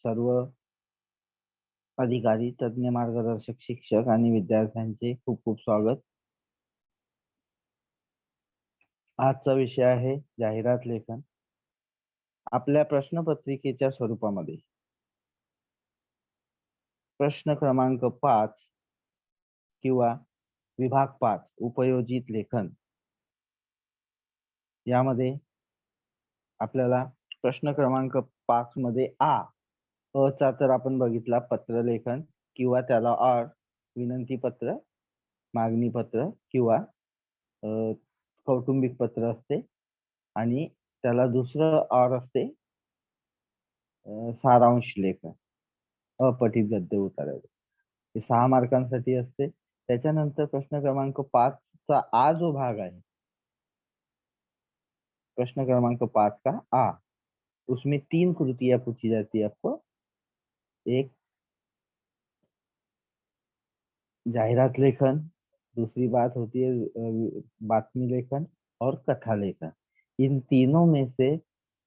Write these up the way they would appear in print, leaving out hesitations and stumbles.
सर्व अधिकारी, तज्ञ, मार्गदर्शक, शिक्षक आणि विद्यार्थ्यांचे खूप खूप स्वागत. आजचा विषय आहे जाहिरात लेखन. आपल्या प्रश्नपत्रिकेच्या स्वरूपामध्ये प्रश्न क्रमांक 5 किंवा विभाग 5 उपयोजित लेखन यामध्ये आपल्याला प्रश्न क्रमांक 5 मध्ये अ चा तर आपण बघितला, पत्र लेखन किंवा त्याला विनंती पत्र, मागणी पत्र किंवा कौटुंबिक पत्र असते. आणि त्याला दुसरं असते सारांश लेखन, अपठित गद्य उतारायचं. हे 6 मार्कांसाठी असते. त्याच्यानंतर प्रश्न क्रमांक 5 चा जो भाग आहे, प्रश्न क्रमांक 5 का उसमें 3 कृतियां पूछी जाती है आपको. एक जाहिरात लेखन, दूसरी बात होती है बातमी लेखन और कथा लेखन. इन तीनों में से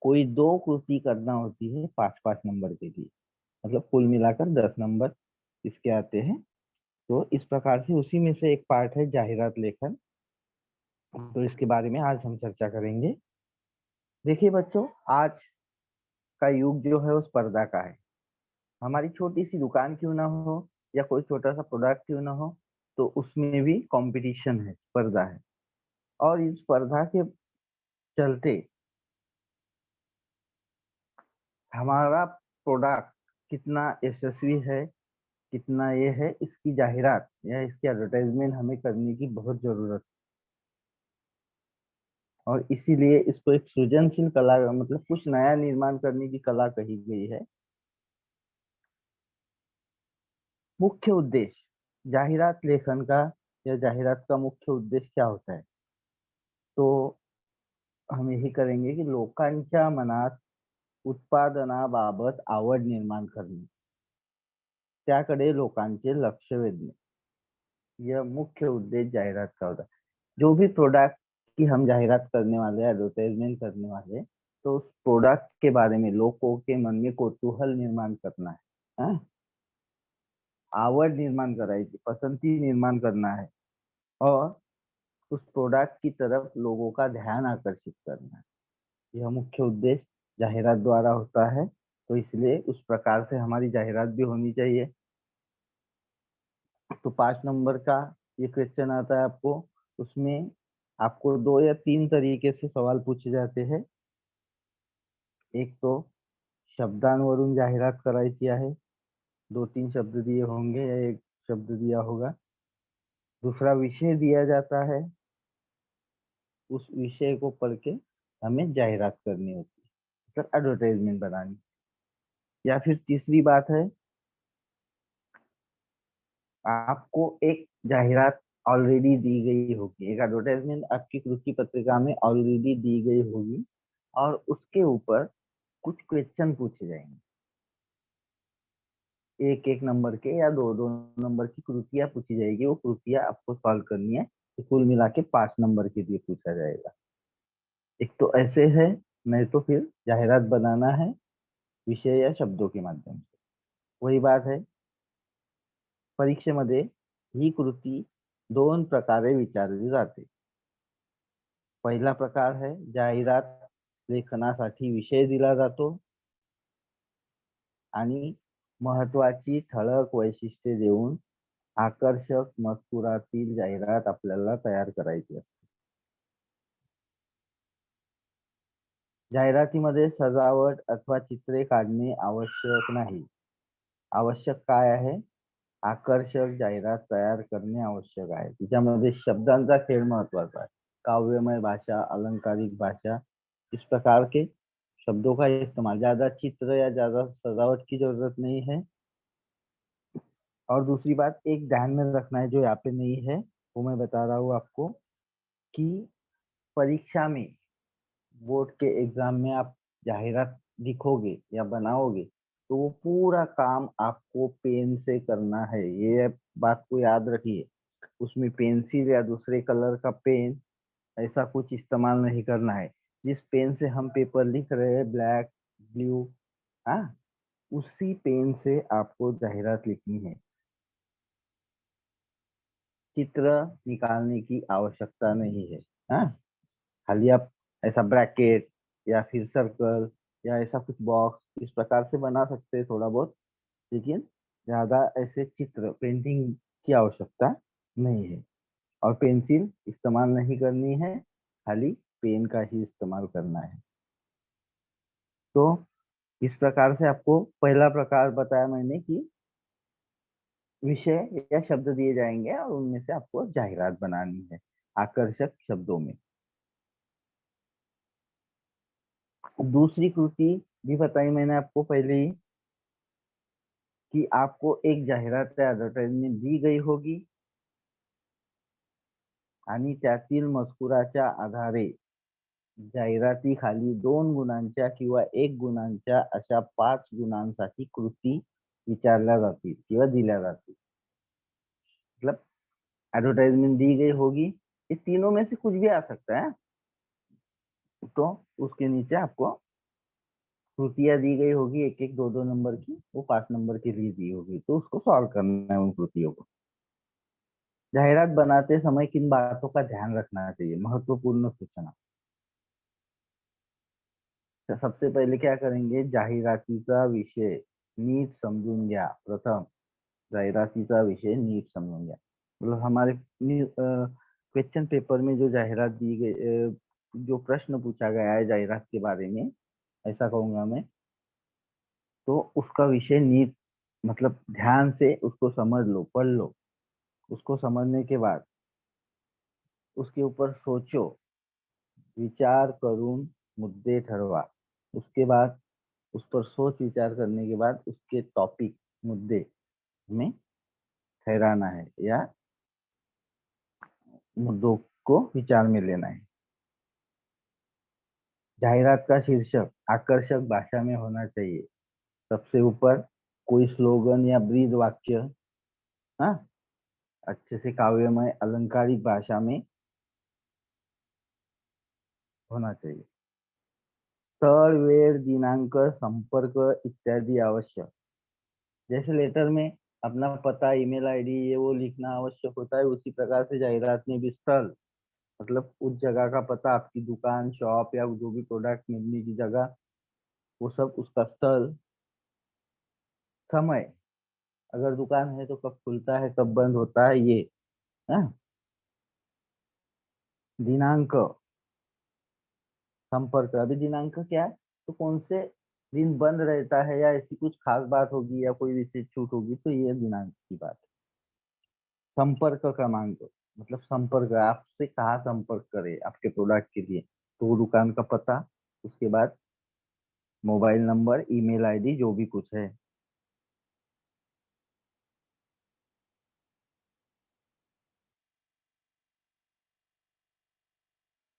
कोई 2 कृति करना होती है 5-5 नंबर के लिए, मतलब कुल मिलाकर 10 नंबर इसके आते हैं. तो इस प्रकार से उसी में से एक पार्ट है जाहिरात लेखन. तो इसके बारे में आज हम चर्चा करेंगे. देखिए बच्चों, आज का युग जो है वो स्पर्धा का है. हमारी छोटी सी दुकान क्यों ना हो या कोई छोटा सा प्रोडक्ट क्यों ना हो, तो उसमें भी कंपटीशन है, स्पर्धा है. और इस स्पर्धा के चलते हमारा प्रोडक्ट कितना यशस्वी है, कितना ये है, इसकी जाहिरात या इसकी एडवर्टाइजमेंट हमें करने की बहुत जरूरत है. और इसीलिए इसको एक सृजनशील कला, मतलब कुछ नया निर्माण करने की कला कही गई है. मुख्य उद्देश्य जाहिरात लेखन का या जाहिरात का मुख्य उद्देश्य क्या होता है, तो हम यही करेंगे की लोकांच्या मनात उत्पादनाबाबत आवड निर्माण करणे, त्याकडे लोकांचे लक्ष वेधणे, यह मुख्य उद्देश्य जाहिरात का होता है. जो भी प्रोडक्ट की हम जाहिरात करने वाले, एडवर्टाइजमेंट करने वाले, तो उस प्रोडक्ट के बारे में लोगों के मन में कौतूहल निर्माण करना है, आवड निर्माण करायची, पसंती निर्माण करना है और उस प्रोडक्ट की तरफ लोगों का ध्यान आकर्षित करना है. यह मुख्य उद्देश्य जाहिरात द्वारा होता है. तो इसलिए उस प्रकार से हमारी जाहिरात भी होनी चाहिए. तो 5 नंबर का ये क्वेश्चन आता है आपको. उसमें आपको 2 या 3 तरीके से सवाल पूछे जाते हैं. एक तो शब्दांवरून जाहिरात करायची आहे, 2-3 शब्द दिए होंगे या 1 शब्द दिया होगा. दूसरा विषय दिया जाता है, उस विषय को पढ़ के हमें जाहिरात करनी होती है, मतलब एडवर्टाइजमेंट बनानी. या फिर तीसरी बात है, आपको एक जाहिरात ऑलरेडी दी गई होगी, एक एडवर्टाइजमेंट आपकी कृति पत्रिका में ऑलरेडी दी गई होगी और उसके ऊपर कुछ क्वेश्चन पूछे जाएंगे. 1-1 नंबर के या 2-2 नंबर की कृतियां पूछी जाएगी. वो कृतियां आपको सॉल्व करनी है. तो कुल मिला के 5 नंबर के लिए पूछा जाएगा. एक तो ऐसे है, नहीं तो फिर जाहिरात बनाना है विषय या शब्दों के माध्यम से. वही बात है, परीक्षेमध्ये ही कृती 2 प्रकारे विचारली जाते. पहिला प्रकार है जाहिरात लेखनासाठी विषय दिला जातो आणि महत्वाची ठळक वैशिष्ट्ये देऊन आकर्षक मजकुरातील जाहिरात आपल्याला तयार करायची असते. जाहिरातीमध्ये सजावट अथवा चित्रे काढणे आवश्यक नाही. आवश्यक काय आहे, आकर्षक जाहिरात तयार करणे आवश्यक आहे. तिच्यामध्ये शब्दांचा खेळ महत्वाचा है. काव्यमय भाषा, अलंकारिक भाषा, इस प्रकार के शब्दों का इस्तेमाल. ज्यादा चित्र या ज्यादा सजावट की जरूरत नहीं है. और दूसरी बात एक ध्यान में रखना है, जो यहाँ पे नहीं है वो मैं बता रहा हूँ आपको, कि परीक्षा में, बोर्ड के एग्जाम में आप जाहिरात लिखोगे या बनाओगे तो वो पूरा काम आपको पेन से करना है. ये बात को याद रखिए. उसमें पेंसिल या दूसरे कलर का पेन ऐसा कुछ इस्तेमाल नहीं करना है. जिस पेन से हम पेपर लिख रहे हैं, ब्लैक, ब्लू, हाँ, उसी पेन से आपको जाहिरात लिखनी है। चित्र निकालने की आवश्यकता नहीं है। हाँ, खाली आप ऐसा ब्रैकेट या फिर सर्कल या ऐसा कुछ बॉक्स इस प्रकार से बना सकते हैं थोड़ा बहुत, लेकिन ज्यादा ऐसे चित्र पेंटिंग की आवश्यकता नहीं है। और पेंसिल इस्तेमाल नहीं करनी है, खाली पेन का ही इस्तेमाल करना है। तो इस प्रकार से आपको पहला प्रकार बताया मैंने कि विषय या शब्द दिए जाएंगे और उनमें से आपको जाहिरात बनानी है आकर्षक शब्दों में। दूसरी कृति भी बताई मैंने आपको पहले ही कि आपको एक जाहिरात या एडव्हर्टाइजमेंट दी गई होगी आणि त्यातील मजकुराच्या आधारे जाहिरातीखाली 2 गुणांच्या किंवा 1 गुणांच्या अशा 5 गुणांसाठी कृती विचारल्या जातील किंवा दिल्या जातील। मतलब एडवर्टाइजमेंट दी गई होगी, ये तीनों में से कुछ भी आ सकता है। तो उसके नीचे आपको कृतियां दी गई होगी, एक एक दो दो नंबर की, वो 5 नंबर के लिए दी होगी, तो उसको सॉल्व करना है उन कृतियों को। जाहिरात बनाते समय किन बातों का ध्यान रखना चाहिए, महत्वपूर्ण सूचना। तर सबसे पहिले क्या करेंगे, जाहिरातीचा विषय नीट समझून घ्या। प्रथम जाहिरातीचा विषय नीट समझून घ्या। मतलब हमारे क्वेश्चन पेपर में जो जाहिरात दी गई, जो प्रश्न पूछा गया है जाहिरात के बारे में, ऐसा कहूंगा मैं, तो उसका विषय नीट मतलब ध्यान से उसको समझ लो, पढ़ लो। उसको समझने के बाद उसके ऊपर सोचो, विचार करून मुद्दे ठरवा। उसके बाद उस पर सोच विचार करने के बाद उसके टॉपिक मुद्दे में ठहराना है या मुद्दों को विचार में लेना है। जाहिरात का शीर्षक आकर्षक भाषा में होना चाहिए। सबसे ऊपर कोई स्लोगन या ब्रीद वाक्य, हाँ, अच्छे से काव्यमय अलंकारिक भाषा में होना चाहिए। स्थल, वेळ, दिनांक, संपर्क इत्यादि आवश्यक। जैसे लेटर में अपना पता, ईमेल आईडी ये वो लिखना आवश्यक होता है, उसी प्रकार से जाहिरात में भी स्थल मतलब उस जगह का पता, आपकी दुकान, शॉप या जो भी प्रोडक्ट मिलने की जगह, वो सब उसका स्थल, समय, अगर दुकान है तो कब खुलता है कब बंद होता है ये, है। दिनांक, संपर्क, अभी दिनांक क्या है, तो कौन से दिन बंद रहता है या ऐसी कुछ खास बात होगी या कोई विशेष छूट होगी, तो ये दिनांक की बात है। संपर्क क्रमांक मतलब संपर्क, आपसे कहाँ संपर्क करे आपके प्रोडक्ट के लिए, तो वो दुकान का पता, उसके बाद मोबाइल नंबर, ईमेल आईडी जो भी कुछ है।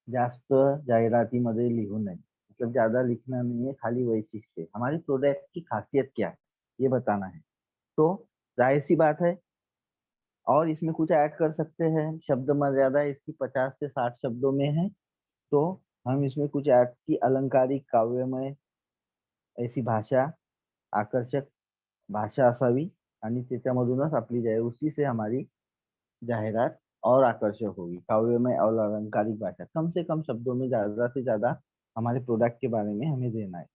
जास्त जाहिरातीमध्ये लिहू नये, मतलब ज्यादा लिखना नहीं है, खाली वैशिष्ट्य, हमारी प्रोडक्ट की खासियत क्या है ये बताना है। तो जाहिर सी बात है, और इसमें कुछ ऐड कर सकते हैं। शब्द मर्यादा इसकी 50 से 60 शब्दों में है, तो हम इसमें कुछ ऐड की अलंकारिक काव्यमय ऐसी भाषा, आकर्षक भाषा असावी आणि त्याच्यामधूनच आपली जाहिरात, उसी से हमारी जाहिरात और आकर्षक होगी। काव्यमय और अलंकारिक भाषा, कम से कम शब्दों में ज्यादा से ज्यादा हमारे प्रोडक्ट के बारे में हमें देना है।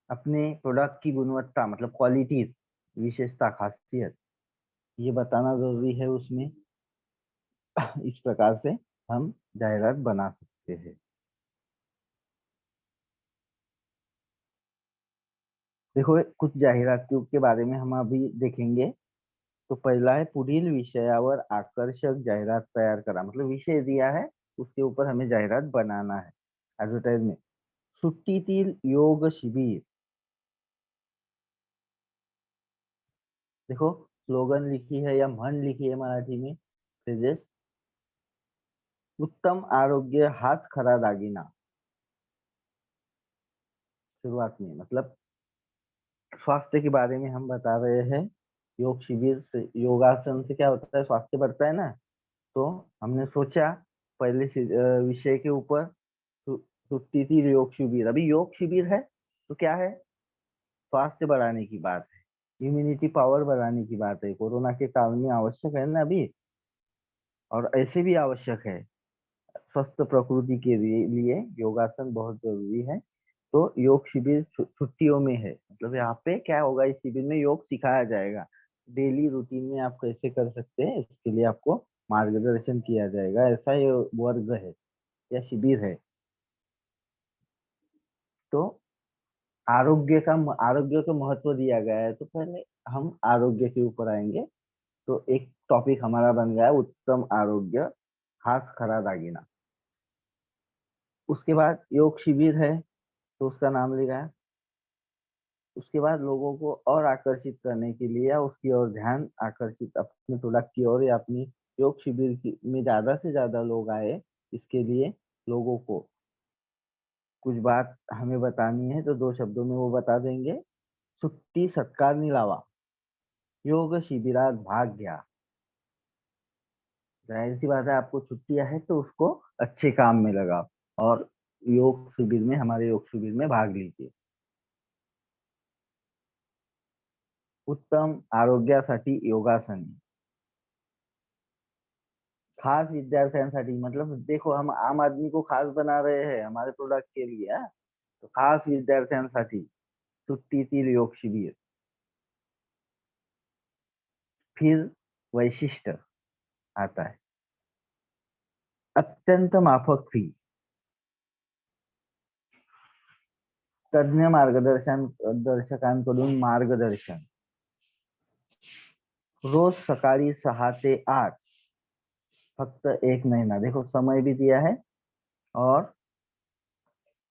अपने प्रोडक्ट की गुणवत्ता मतलब क्वालिटीज, विशेषता, खासियत, ये बताना जरूरी है उसमें। इस प्रकार से हम जाहिरात बना सकते हैं। देखो कुछ जाहिरातों के बारे में हम अभी देखेंगे। तो पहला है पुढील विषयावर आकर्षक जाहिरात तैयार करा, मतलब विषय दिया है, उसके ऊपर हमें जाहिरात बनाना है। एडवर्टाइजमेंट, सुट्टीतील योग शिबिर। देखो स्लोगन लिखी है या म्हण लिखी है मराठी में, फ्रेजेस, उत्तम आरोग्य हाच खरा दागिना। शुरुआत में मतलब स्वास्थ्य के बारे में हम बता रहे हैं। योग शिविर से, योगासन से क्या होता है, स्वास्थ्य बढ़ता है ना। तो हमने सोचा पहले विषय के ऊपर छुट्टी थी योग शिविर। अभी योग शिविर है तो क्या है, स्वास्थ्य बढ़ाने की बात है, इम्यूनिटी पावर बढ़ाने की बात है, कोरोना के काल में आवश्यक है ना अभी, और ऐसे भी आवश्यक है। स्वस्थ प्रकृति के लिए योगासन बहुत जरूरी है। तो योग शिविर छुट्टियों में है, मतलब यहाँ पे क्या होगा, इस शिविर में योग सिखाया जाएगा। डेली रूटीन में आप कैसे कर सकते हैं इसके लिए आपको मार्गदर्शन किया जाएगा, ऐसा ये वर्ग है या शिविर है। तो आरोग्य का महत्व दिया गया है, तो पहले हम आरोग्य के ऊपर आएंगे। तो एक टॉपिक हमारा बन गया है उत्तम आरोग्य, खास खरा दागिना। उसके बाद योग शिविर है तो उसका नाम लिखा है। उसके बाद लोगों को और आकर्षित करने के लिए या उसकी ओर ध्यान आकर्षित अपने प्रोडक्ट की ओर या अपनी योग शिविर में ज्यादा से ज्यादा लोग आए, इसके लिए लोगों को कुछ बात हमें बतानी है, तो 2 शब्दों में वो बता देंगे। सुट्टी सत्कार लावा, योग शिविरात भाग गया। जाहिर सी बात है, आपको छुट्टियां है तो उसको अच्छे काम में लगाओ और योग शिविर में, हमारे योग शिविर में भाग लीजिए। उत्तम आरोग्यासाठी योगासन, खास विद्यार्थ्यांसाठी, मतलब देखो हम आम आदमी को खास बना रहे हैं हमारे प्रोडक्ट के लिए, हाँ? तो खास विद्यार्थ्यांसाठी सुट्टीतील योग शिबिर। फिर वैशिष्ट्य आता है, अत्यंत माफक फी, तज्ञ दर्शकांकडून मार्गदर्शन, रोज सकाळी 6 ते 8, फक्त 1 महीना। देखो समय भी दिया है और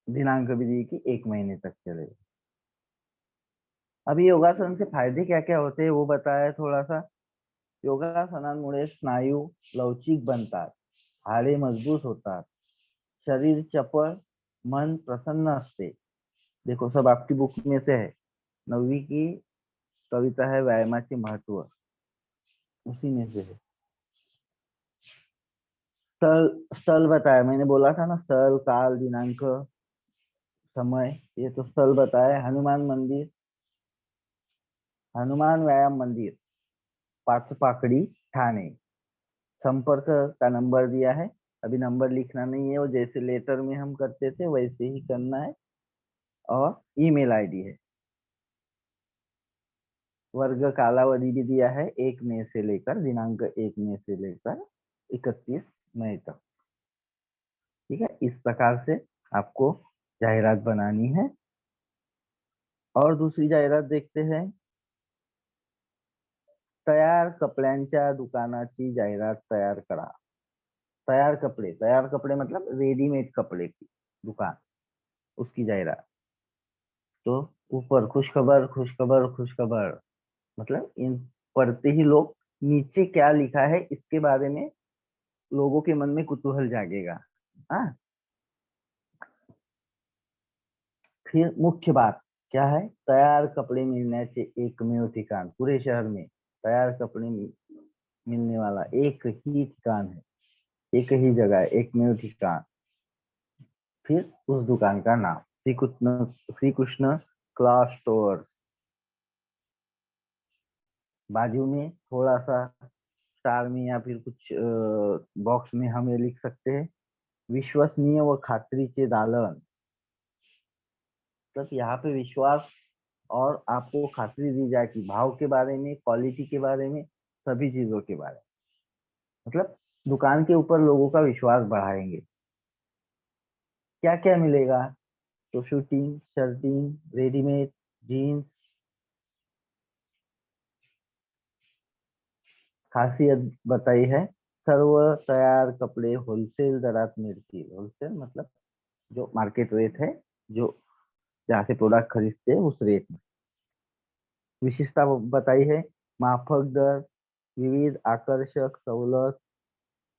दिनांक भी दी कि 1 महीने तक चलेगा। अभी योगासन से फायदे क्या क्या होते हैं वो बताया थोड़ा सा। योगासनांमुळे स्नायू लवचिक बनतात, हाडे मजबूत होतात, शरीर चपळ, मन प्रसन्न असते। देखो सब आपकी बुक में से है, 9वीं की कविता है व्यायामाचे महत्व, उसी में से है। स्थल स्थल बताया, मैंने बोला था ना, स्थल काल दिनांक समय, ये तो स्थल बताया। हनुमान मंदिर, हनुमान व्यायाम मंदिर, पाचपाकड़ी, ठाणे। संपर्क का नंबर दिया है, अभी नंबर लिखना नहीं है, वो जैसे लेटर में हम करते थे वैसे ही करना है। और ईमेल आईडी है। वर्ग कालावधि भी दिया है, 1 मई से लेकर, दिनांक 1 मई से लेकर 31 मई तक। ठीक है, इस प्रकार से आपको जाहिरात बनानी है। और दूसरी जाहिरात देखते हैं, तयार कपड्यांच्या दुकानाची जाहिरात तयार करा। तयार कपड़े मतलब रेडीमेड कपड़े की दुकान, उसकी जाहिरात। तो ऊपर खुशखबर खुशखबर खुशखबर, मतलब इन पढ़ते ही लोग नीचे क्या लिखा है इसके बारे में लोगों के मन में कुतूहल जागेगा। हाँ, फिर मुख्य बात क्या है, तैयार कपड़े मिलण्याचे एकमेव ठिकाण, पूरे शहर में तैयार कपड़े मिलने वाला एक ही ठिकान है, एक ही जगह है, एकमेव ठिकान। फिर उस दुकान का नाम श्री कृष्ण क्लॉथ स्टोर। बाजू में थोड़ा सा स्टार में या फिर कुछ बॉक्स में हम ये लिख सकते हैं, विश्वसनीय व खात्रीचे दालन। मतलब यहाँ पे विश्वास और आपको खातरी दी जाए कि भाव के बारे में, क्वालिटी के बारे में, सभी चीजों के बारे में, मतलब दुकान के ऊपर लोगों का विश्वास बढ़ाएंगे। क्या क्या मिलेगा, तो शूटिंग, शर्टिंग, रेडीमेड, जीन्स। खासियत बताई है, सर्व तयार कपड़े होलसेल दरात मिळतील। होलसेल मतलब जो मार्केट रेट है, जो जहाँ से प्रोडक्ट खरीदते हैं उस रेट में। विशेषता बताई है, माफक दर, विविध आकर्षक सवलत,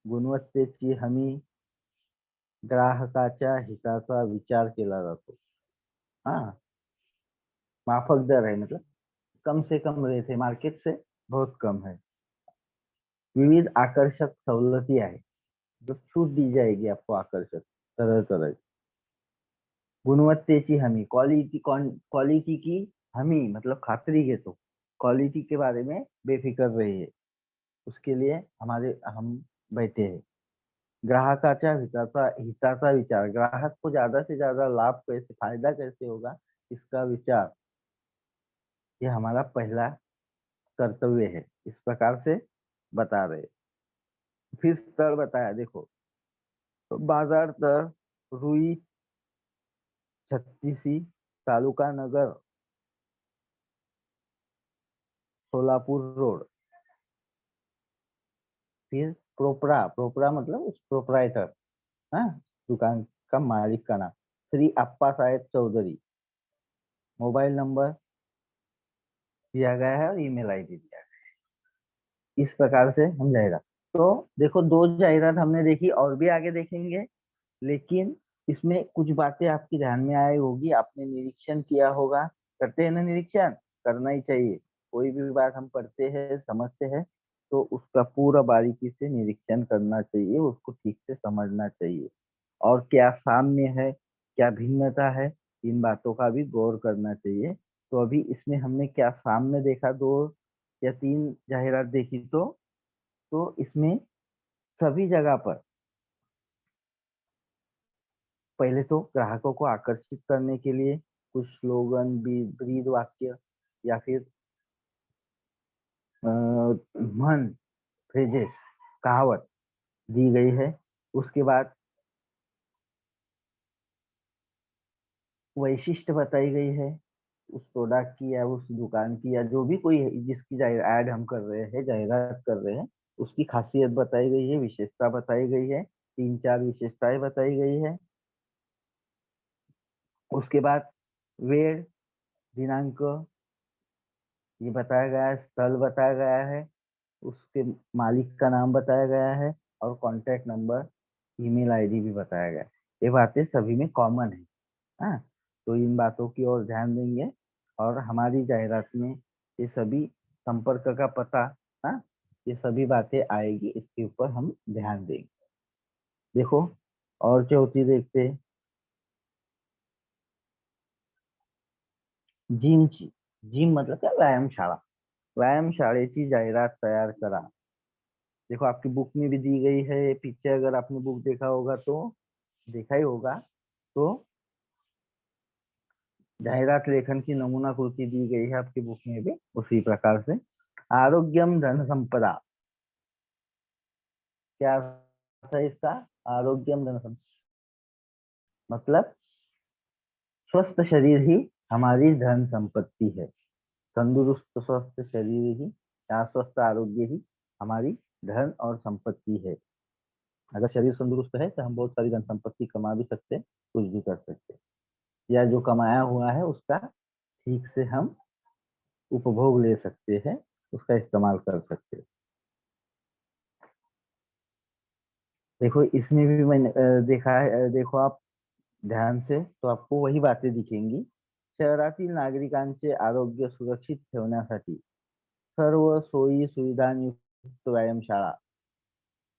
गुणवत्तेची हमी, ग्राहकाच्या हिताचा विचार केला जातो। हाँ, माफक दर है मतलब कम से कम रेट है, मार्केट से बहुत कम है। विविध आकर्षक सवलती है, जो छूट दी जाएगी आपको आकर्षक तरह तरह की। गुणवत्तेची हमी, क्वालिटी की हमी मतलब खात्री घेतो, क्वालिटी के बारे में बेफिक्र रहिए, उसके लिए हम बैठे हैं। ग्राहकाच्या हिताचा विचार, ग्राहक को ज्यादा से ज्यादा लाभ कैसे, फायदा कैसे होगा, इसका विचार, ये हमारा पहला कर्तव्य है, इस प्रकार से बता रहे। फिर स्तर बताया, देखो बाजार स्तर, रुई छत्तीसी, तालुका नगर, सोलापुर रोड। फिर प्रोपरा, प्रोपरा मतलब उस प्रोपराइटर, हाँ, दुकान का मालिक का नाम, श्री अप्पा साहेब चौधरी। मोबाइल नंबर दिया गया है और ईमेल आईडी दिया गया है। इस प्रकार से हम जाहिरात, तो देखो दो जाहिरात हमने देखी, और भी आगे देखेंगे, लेकिन इसमें कुछ बातें आपकी ध्यान में आई होगी, आपने निरीक्षण किया होगा। करते हैं ना निरीक्षण, करना ही चाहिए। कोई भी बात हम पढ़ते हैं समझते हैं तो उसका पूरा बारीकी से निरीक्षण करना चाहिए, उसको ठीक से समझना चाहिए, और क्या साम्य है, क्या भिन्नता है, इन बातों का भी गौर करना चाहिए। तो अभी इसमें हमने क्या साम्य देखा, दो या तीन जाहिरात देखी, तो इसमें सभी जगह पर पहले तो ग्राहकों को आकर्षित करने के लिए कुछ स्लोगन, ब्रीद वाक्य या फिर मन, फ्रेजेस, कहावत दी गई है। उसके बाद वैशिष्ट्य बताई गई है उस प्रोडक्ट की या उस दुकान की, या जो भी कोई है, जिसकी ऐड हम कर रहे हैं, जाहिरात कर रहे हैं, उसकी खासियत बताई गई है, विशेषता बताई गई है, तीन चार विशेषताएं बताई गई है। उसके बाद वेळ, दिनांक ये बताया गया है, स्थल बताया गया है, उसके मालिक का नाम बताया गया है, और कॉन्टैक्ट नंबर, ईमेल आईडी भी बताया गया है। ये बातें सभी में कॉमन है। हाँ, तो इन बातों की ओर ध्यान देंगे, और हमारी जाहिरात में ये सभी, संपर्क का पता, हाँ, ये सभी बातें आएगी, इसके ऊपर हम ध्यान देंगे। देखो और चौथी देखते हैं, जिमची, जिम मतलब क्या, व्यायामशाळा, व्यायामशाळेची जाहिरात तयार करा। देखो आपकी बुक में भी दी गई है पीछे, अगर आपने बुक देखा होगा तो देखा ही होगा, तो जाहिरात लेखन की नमूना कृति दी गई है आपकी बुक में भी, उसी प्रकार से आरोग्यम धन संपदा, क्या अर्थ है इसका, आरोग्यम धन संपदा मतलब स्वस्थ शरीर ही हमारी धन संपत्ति है, तंदुरुस्त स्वस्थ शरीर ही या स्वस्थ आरोग्य ही हमारी धन और संपत्ति है। अगर शरीर तंदुरुस्त है तो हम बहुत सारी धन संपत्ति कमा भी सकते हैं, कुछ भी कर सकते हैं, या जो कमाया हुआ है उसका ठीक से हम उपभोग ले सकते हैं, उसका इस्तेमाल कर सकते हैं। देखो इसमें भी मैंने देखा है, देखो आप ध्यान से तो आपको वही बातें दिखेंगी। शहरातील नागरिकांचे आरोग्य सुरक्षित ठेवण्यासाठी सर्व सोयी सुविधांयुक्त व्यायामशाळा,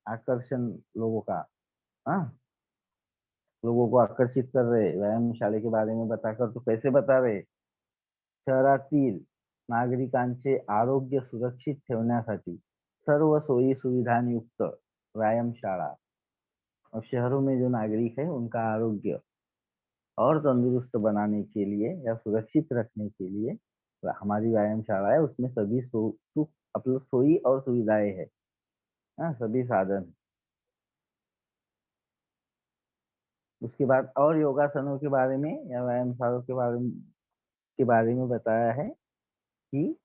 आकर्षण लोगों का, हाँ, लोगों को आकर्षित कर रहे व्यायामशाले के बारे में बताकर, तो कैसे बता रहे, शहरातील नागरिकांचे आरोग्य सुरक्षित ठेवण्यासाठी सर्व सोयी सुविधांयुक्त व्यायामशाला, और शहरों में जो नागरिक है उनका आरोग्य और तंदुरुस्त बनाने के लिए या सुरक्षित रखने के लिए हमारी व्यायामशाला है, उसमें सभी सुख मतलब सोई और सुविधाएं है, हाँ, सभी साधन। उसके बाद और योगासनों के बारे में या व्यायामशालों के बारे में बताया है कि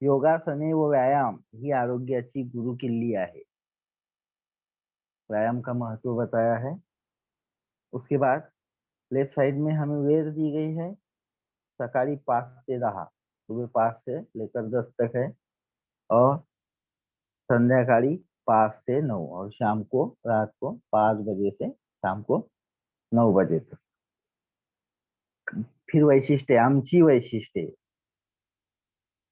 योगासने व व्यायाम ही आरोग्याची गुरुकिल्ली आहे, व्यायाम का महत्व बताया है। उसके बाद लेफ्ट साइड में हमें वेळ दी गई है, सकाळी 5 से 10, सुबह 5 से लेकर 10 तक है, और संध्याकाळी 5 से 9, और शाम को, रात को 5 बजे से शाम को 9 बजे तक। फिर वैशिष्ट्य, आमची वैशिष्ट्य,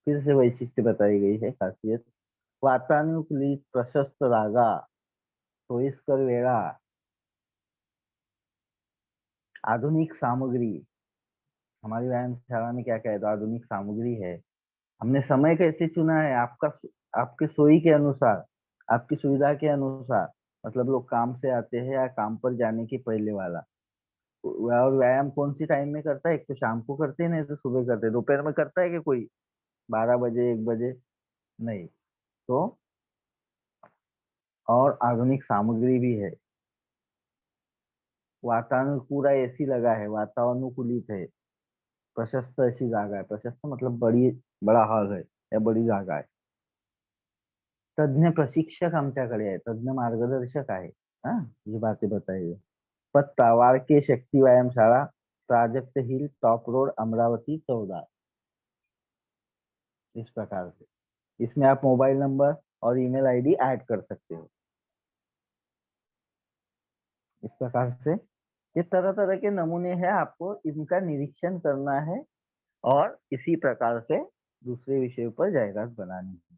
फिर से वैशिष्ट्य बताई गई है, खासियत, वातानुकूलित प्रशस्त जागा, सोयीस्कर वेळा, आधुनिक सामग्री, हमारी व्यायामशाला में क्या क्या है, तो आधुनिक सामग्री है। हमने समय कैसे चुना है, आपके सोई के अनुसार, आपकी सुविधा के अनुसार। मतलब लोग काम से आते हैं या काम पर जाने के पहले वाला। और व्यायाम कौन सी टाइम में करता है, एक तो शाम को करते हैं, नहीं तो सुबह करते हैं। दोपहर में करता है कि कोई 12 बजे 1 बजे? नहीं। तो और आधुनिक सामग्री भी है। वातावरण पूरा एसी लगा है, वातानुकूलित है। प्रशस्त अशी जागा है, प्रशस्त मतलब बड़ा हॉल है या बड़ी जागा आहे. तज्ञ प्रशिक्षक आमच्याकडे आहे, तज्ञ मार्गदर्शक आहे. हा, ही बातें बताइए. पत्ता वारके शक्ति व्यायाम शाला, प्राजक्त हिल, टॉप रोड, अमरावती 14. इस प्रकार से इसमें आप मोबाइल नंबर और ईमेल आईडी ऐड कर सकते हो. इस प्रकार से ये तरह तरह के नमूने हैं, आपको इनका निरीक्षण करना है और इसी प्रकार से दूसरे विषय पर जाहिरात बनानी है.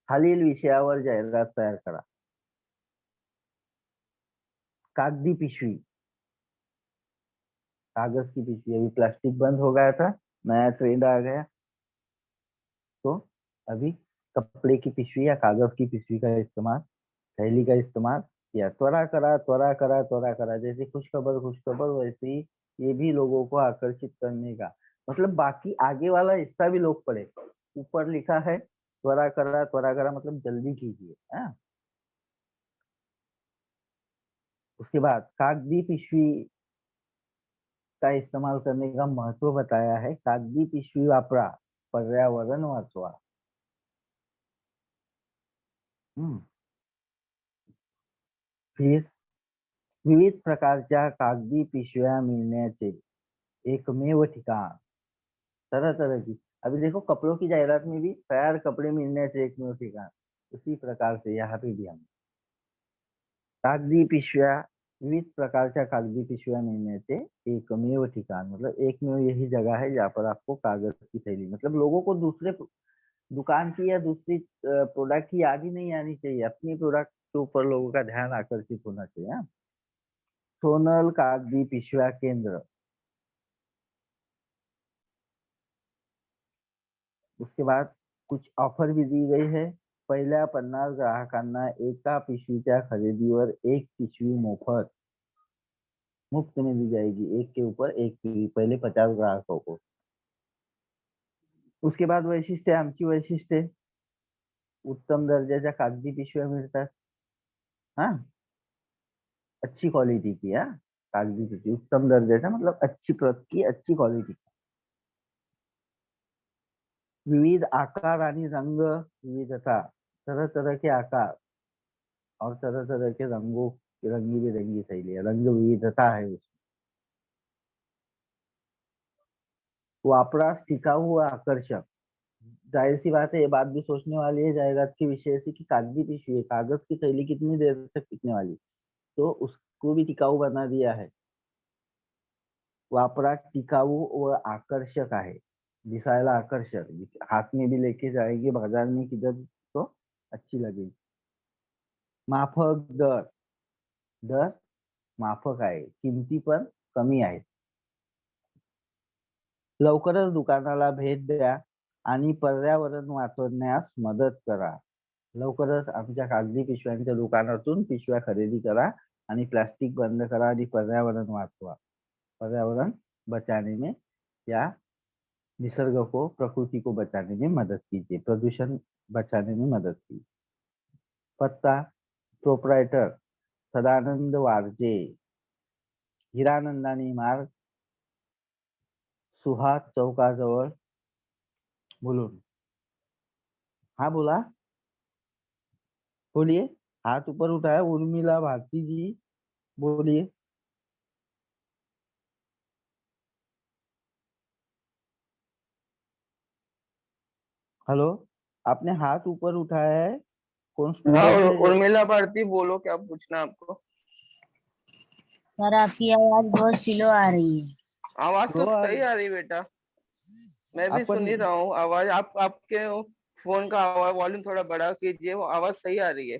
खालील विषयावर जाहिरात तयार करा. कागदी पिशवी, कागज की पिशवी, अभी प्लास्टिक बंद हो गया था, नया ट्रेंड आ गया, तो अभी कपड़े की पिशवी या कागज की पिशवी का इस्तेमाल, थैली का इस्तेमाल किया. त्वरा करा त्वरा करा त्वरा करा, जैसे खुश खबर वैसे ही ये भी लोगों को आकर्षित करने का, मतलब बाकी आगे वाला हिस्सा भी लोग पढ़े. ऊपर लिखा है त्वरा करा मतलब जल्दी कीजिए. हाँ. उसके बाद कागदी पिशवी का इस्तेमाल करने का महत्व बताया है. कागदी पिशवी वापरा, पर्यावरण वाचवा. हम्म. फिर विविध प्रकारच्या कागदी पिशव्या मिळण्याचे एकमेव ठिकाण, तरह तरह की. अभी देखो कपड़ों की जाहिरात में भी तैयार कपड़े मिलण्याचे एकमेव ठिकाण, उसी प्रकार से यहाँ पे भी हम कागदी पिशव्या, विविध प्रकारच्या कागदी पिशव्या मिलण्याचे एकमेव ठिकान, मतलब एकमेव यही जगह है जहाँ पर आपको कागज की थैली, मतलब लोगों को दूसरे दुकान की या दूसरी प्रोडक्ट की याद ही नहीं आनी चाहिए, अपनी प्रोडक्ट के ऊपर लोगों का ध्यान आकर्षित होना चाहिए. हाँ? सोनल कागदी पिशव्या केंद्र. उसके बाद कुछ ऑफर भी दी गई है. पहिल्या 50 ग्राहकांना एका पिशवीच्या खरेदीवर एक पिशवी मोफत मुफ्त में दी जाएगी. एक के ऊपर एक पिशवी, पहले 50 ग्राहकों को. उसके बाद वैशिष्ट्य, आमची वैशिष्ट्य, उत्तम दर्जाच्या कागदी पिशव्या मिळतात. हाँ, अच्छी क्वालिटी की. हाँ, कागदी पिशवी उत्तम दर्जाचा मतलब अच्छी प्रत की, अच्छी क्वालिटी. विविध आकार आणि रंग विविधता, तरह तरह के आकार और तरह तरह के रंगों, रंगी बिरंगी शैली, रंग विविधता है उसमें. वापरास टिकाऊ व आकर्षक. जाहिर सी बात है, ये बात भी सोचने वाली है जायरात के विषय से कि कागदी पिशवी है, कागज की थैली कितनी देर तक टिकने वाली, तो उसको भी टिकाऊ बना दिया है. वापरास टिकाऊ व आकर्षक आहे, दिसायला आकर्षक, हाथ में भी लेके जाएगी बाजार में किधर तो अच्छी लगेगी. माफक दर, दर माफक आहे, किमती पण कमी आहे. लवकरच दुकानाला भेट द्या आणि पर्यावरण वाचवण्यास मदत करा. लवकरच आमच्या कागदी पिशव्यांच्या दुकानातून पिशव्या खरेदी करा आणि प्लास्टिक बंद करा आणि पर्यावरण वाचवा. पर्यावरण बचाने में या निसर्ग को, प्रकृति को बचाने में मदद कीजिए, प्रदूषण बचाने में मदद कीजिए. पत्ता प्रोपरायटर सदानंद वारजे, हिरानंदानी मार्ग, सुहास चौकाजवळ, मुलुंड. हाँ बोला, बोलिए. हाथ ऊपर उठाया उर्मिला भारती जी, बोलिए. हेलो, आपने हाथ ऊपर उठाया है, कौन हाँ, स्टूडेंट है? उर्मिला भारती, बोलो क्या पूछना है आपको। सर आपकी आवाज बहुत स्लो आ रही है। आवाज तो स्लो आ सही रही? आ रही बेटा, मैं भी अपन सुन ही रहा हूँ आवाज। आप आपके फोन का आवाज वॉल्यूम थोड़ा बड़ा कीजिए, वो आवाज सही आ रही है।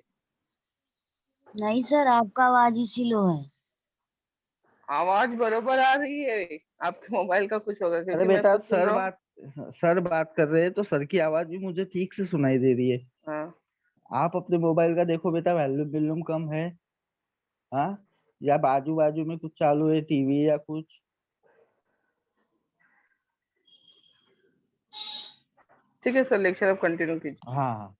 नहीं सर, आपका आवाज ही स्लो है। आवाज बरोबर आ रही है। आपके मोबाइल का कुछ होगा, अरे क्योंकि मैं बेटा, खुद सुन रहा हूँ। सर बात कर रहे हैं तो सर की आवाज भी मुझे ठीक से सुनाई दे रही है। हाँ, आप अपने मोबाइल का देखो बेटा, वॉल्यूम वॉल्यूम कम है? हाँ, या बाजू बाजू में कुछ चालू है, टीवी या कुछ? ठीक है सर, लेक्चर आप कंटिन्यू कीजिए। हाँ हाँ,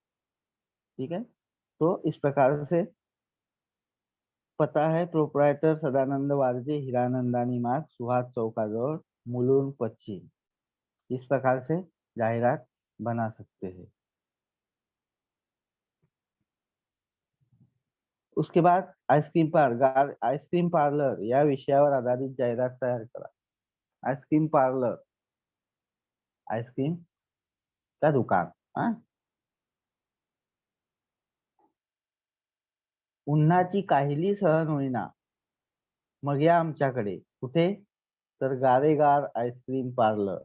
ठीक है। तो इस प्रकार से पता है, प्रोप्राइटर सदानंद वारजे, हीरानंदानी मार्ग, सुहास चौकाजोड़, मुलुंड पश्चिम। इस प्रकार से जाहिरात बना सकते हैं। उसके बाद आईस्क्रीम पार्लर या विषयावर आधारित जाहिरात तयार करा। आईस्क्रीम पार्लर, आईस्क्रीम का दुकान। हाँ, उन्हाची काहिली सहन होईना, मग या आमच्याकडे। कुठे? तर गारेगार आइसक्रीम पार्लर।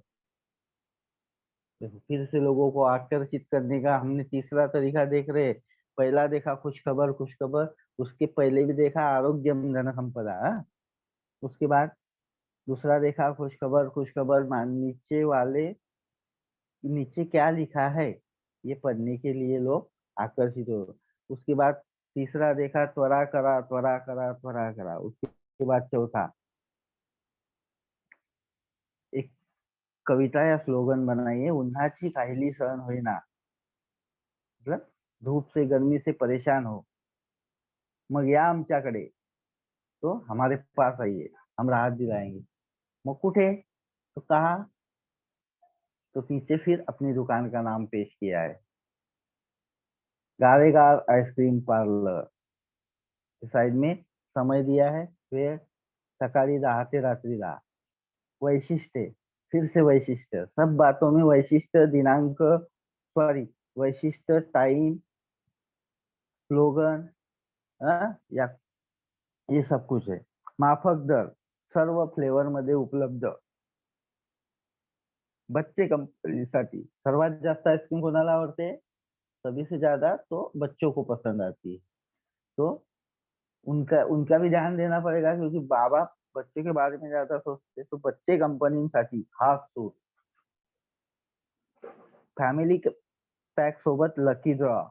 देखो, फिर से लोगों को आकर्षित करने का हमने तीसरा तरीका देख रहे हैं। पहला देखा खुशखबर खुशखबर, उसके पहले भी देखा आरोग्यम धन संपदा। हाँ? उसके बाद दूसरा देखा खुशखबर खुशखबर, नीचे वाले, नीचे क्या लिखा है ये पढ़ने के लिए लोग आकर्षित हो। उसके बाद तीसरा देखा त्वरा करा त्वरा करा त्वरा करा। उसके बाद चौथा एक कविता या स्लोगन बनाइए, उन्हाची काहिली सहन होईना, मतलब धूप से गर्मी से परेशान हो, मग या आमच्याकडे, तो हमारे पास आइए, हम राहत दिलाएंगे। मग कुठे? तो कहा? तो पीछे फिर अपनी दुकान का नाम पेश किया है, गारेगार आइसक्रीम पार्लर। साइड में समय दिया है, वेळ सकाळी 10 ते रात्रि 10। वैशिष्ट्य, फिर से वैशिष्ट्य, सब बातों में वैशिष्ट्य, दिनांक, सॉरी, वैशिष्ट्य, टाइम, स्लोगन, या ये सब कुछ है। माफक दर, सर्व फ्लेवर मध्ये उपलब्ध। बच्चे कंपनीसाठी सर्वात जास्त आइसक्रीम कोणाला आवडते? सभी से ज्यादा तो बच्चों को पसंद आती है। तो उनका उनका भी ध्यान देना पड़ेगा, क्योंकि बाबा बच्चे के बारे में ज्यादा सोचते। तो बच्चे कंपनीसाठी खास सूट, फैमिली पैक सोबत लकी ड्रॉ।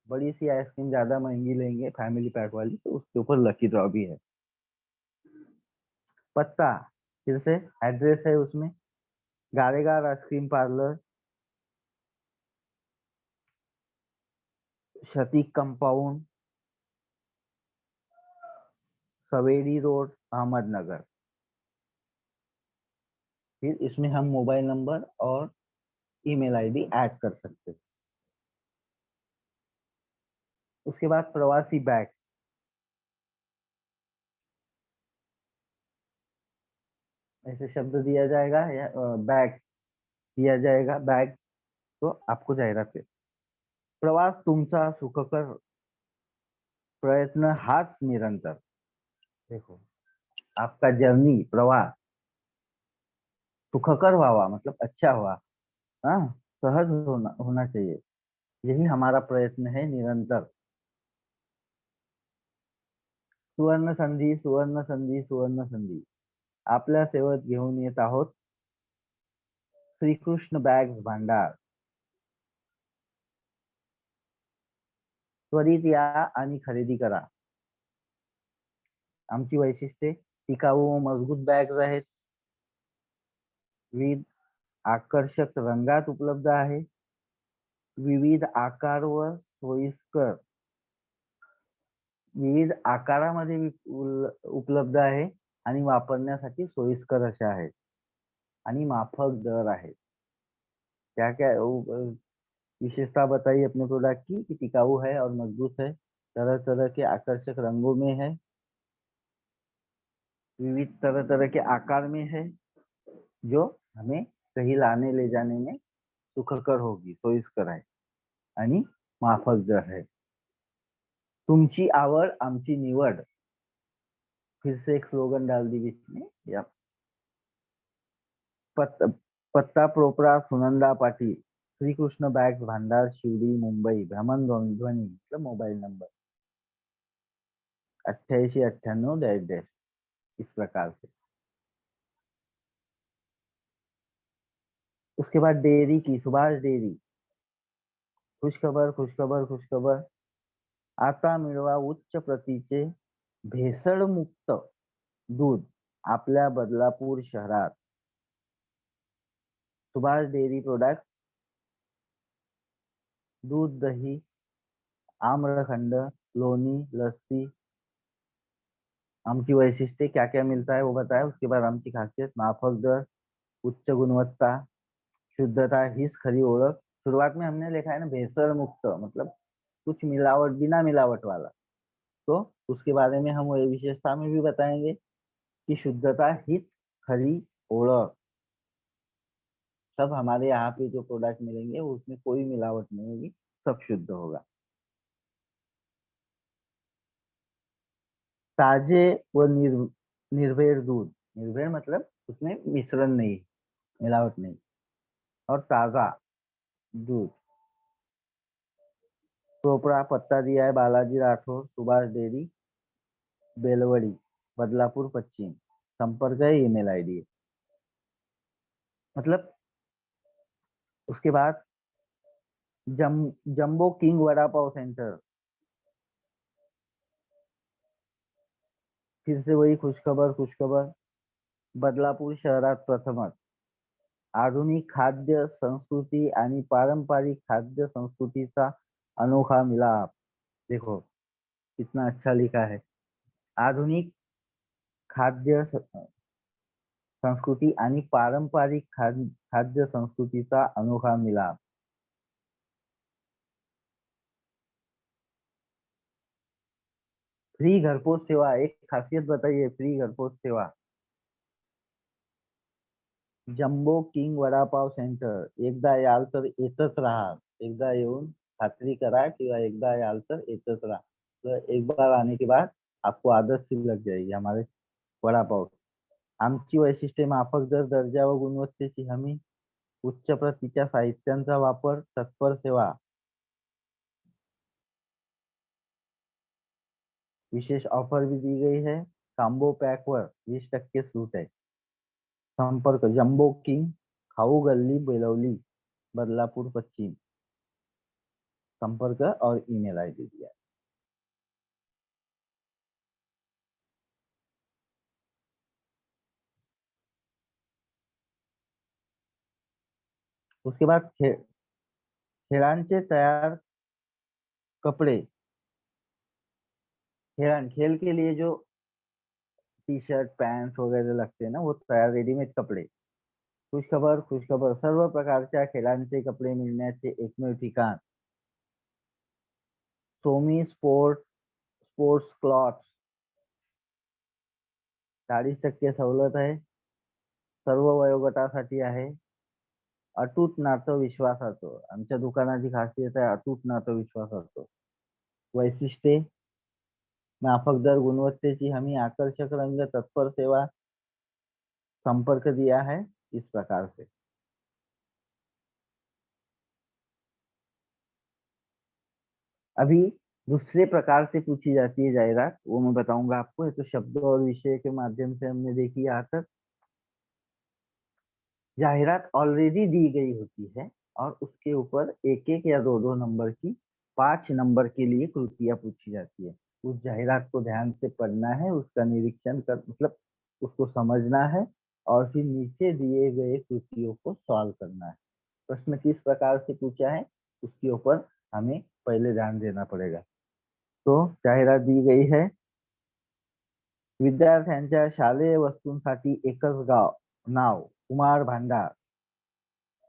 बड़ी सी आइसक्रीम ज्यादा महंगी लेंगे फैमिली पैक वाली, तो उसके ऊपर लकी ड्रॉ भी है। पत्ता, फिर से एड्रेस है उसमें, गारेगार आइसक्रीम पार्लर, शतीक कंपाउंड, सवेरी रोड, अहमदनगर। फिर इसमें हम मोबाइल नंबर और ईमेल आईडी ऐड कर सकते हैं। उसके बाद प्रवासी बैग, ऐसे शब्द दिया जाएगा या बैग दिया जाएगा, बैग। तो आपको जाहिरात है। प्रवास तुमचा सुखकर, प्रयत्न हाच निरंतर। देखो, आपका जर्नी, प्रवास सुखकर हुआ, मतलब अच्छा हुआ। हाँ, सहज होना चाहिए, यही हमारा प्रयत्न है निरंतर। सुवर्ण संधी, सुवर्ण संधी, सुवर्ण संधी, आपल्या सेवेत घेऊन येत आहोत श्रीकृष्ण बॅग्स भांडार। त्वरित या आणि खरेदी करा। आमची वैशिष्ट्ये, टिकाऊ व मजबूत बॅग्स आहेत, विविध आकर्षक रंगात उपलब्ध आहे, विविध आकार व सोयीस्कर, विविध आकारामध्ये उपलब्ध आहे आणि वापरण्यासाठी सोयीस्कर अशा आहेत, आणि माफक दर आहेत। क्या क्या विशेषता बताइए अपने प्रोडक्ट की, कि टिकाऊ है और मजबूत है, तरह तरह के आकर्षक रंगों में है, विविध तरह तरह के आकार में है, जो हमें कहीं लाने ले जाने में सुखकर होगी, सोयीस्कर आहे, आणि माफक दर है। तुमची आवड आमची निवड, फिर से एक स्लोगन डाल दी बीच में, या पत्ता प्रोपरा सुनंदा पाटील, श्री कृष्ण बैग्स भांडार, शिवडी, मुंबई, भ्रमण ध्वनी, मतलब मोबाइल नंबर। 88 98 डैश डैश, इस प्रकार से। उसके बाद डेयरी की, सुभाष डेयरी। खुशखबर खुशखबर खुशखबर, आता मिळवा उच्च प्रतीचे भेसळमुक्त दूध आपल्या बदलापूर शहरात। सुभाष डेयरी प्रोडक्ट्स, दूध, दही, आम्रखंड, लोनी, लस्सी। आमची वैशिष्ट्य क्या क्या मिलता है वो बताया। उसके बाद आमची खासियत, माफक दर, उच्च गुणवत्ता, शुद्धता हीच खरी ओळख। शुरुआत में हमने लिखा है ना भेसळ मुक्त, मतलब कुछ मिलावट, बिना मिलावट वाला। तो उसके बारे में हम वो विशेषता में भी बताएंगे कि शुद्धता हीच खरी ओळख। सब हमारे यहाँ पे जो प्रोडक्ट मिलेंगे उसमें कोई मिलावट नहीं होगी, सब शुद्ध होगा। ताजे व निर्भेर दूध, निर्भेर मतलब उसमें मिश्रण नहीं, मिलावट नहीं, और ताजा दूध। चोपड़ा पत्ता दिया है बालाजी राठौर, सुभाष डेयरी, बेलवड़ी, बदलापुर पश्चिम। संपर्क है, ईमेल आईडी है। मतलब उसके बाद jumbo king vada pav centre, फिर से वही खुशखबर खुशखबर, बदलापूर शहरात प्रथमच। आधुनिक खाद्य संस्कृती आणि पारंपरिक खाद्य संस्कृतीचा अनोखा मिलाप। देखो कितना अच्छा लिखा है, आधुनिक खाद्य संस्कृती आणि पारंपरिक खाद्य संस्कृतीचा अनोखा मिलाप। फ्री घरपोच सेवा, एक खासियत बताइए फ्री घरपोच सेवा। जम्बो किंग वडापाव सेंटर, एकदा याल तर येतच राहा, एकदा येऊन खात्री करा किंवा एकदा याल तर येतच राहा। तो एक बार आने के बाद आपको आदत सी लग जाएगी हमारे वडापाव। आमची वैशिष्ट्ये, माफक दर, दर्जा व गुणवत्तेची हमी, उच्च प्रतीच्या साहित्यांचा वापर, तत्पर सेवा। विशेष ऑफर भी दी गई है, कांबो पैक वर 20% सूट है। संपर्क जम्बो किंग, खाऊ गल्ली, बेलवली, बदलापुर पश्चिम। संपर्क और ईमेल आईडी दिया है। उसके बाद खेळांचे तैयार कपड़े, खेल के लिए जो टी शर्ट पैंट्स वगैरह लगते हैं ना, वो तयार रेडीमेड कपडे। खुशखबर खुशखबर, सर्व प्रकारच्या खेळांचे कपडे मिळण्याचे एकमेव ठिकाण, सोमी स्पोर्ट्स क्लॉथ्स। 40% सवलत आहे, सर्व वयोगटासाठी आहे। अटूट नातं विश्वासाचं, आमच्या दुकानाची खासियत आहे अटूट नातं विश्वासाचं। वैशिष्ट्ये, माफक दर, गुणवत्तेची हमी, आकर्षक रंग, तत्पर सेवा। संपर्क दिया है इस प्रकार से। अभी दूसरे प्रकार से पूछी जाती है जाहिरात, वो मैं बताऊंगा आपको। ये तो शब्द और विषय के माध्यम से हमने देखी यहाँ तक। जाहिरात ऑलरेडी दी गई होती है और उसके ऊपर एक एक या दो दो नंबर की 5 नंबर के लिए कृतियां पूछी जाती है। उस जाहिरात को ध्यान से पढ़ना है, उसका निरीक्षण कर, मतलब उसको समझना है और फिर नीचे दिए गए कृतियों को सॉल्व करना है। प्रश्न किस प्रकार से पूछा है उसके ऊपर हमें पहले ध्यान देना पड़ेगा। तो जाहिरात दी गई है, विद्यार्थ्यांच्या शालेय वस्तूंसाठी एकच नाव, कुमार भांडार।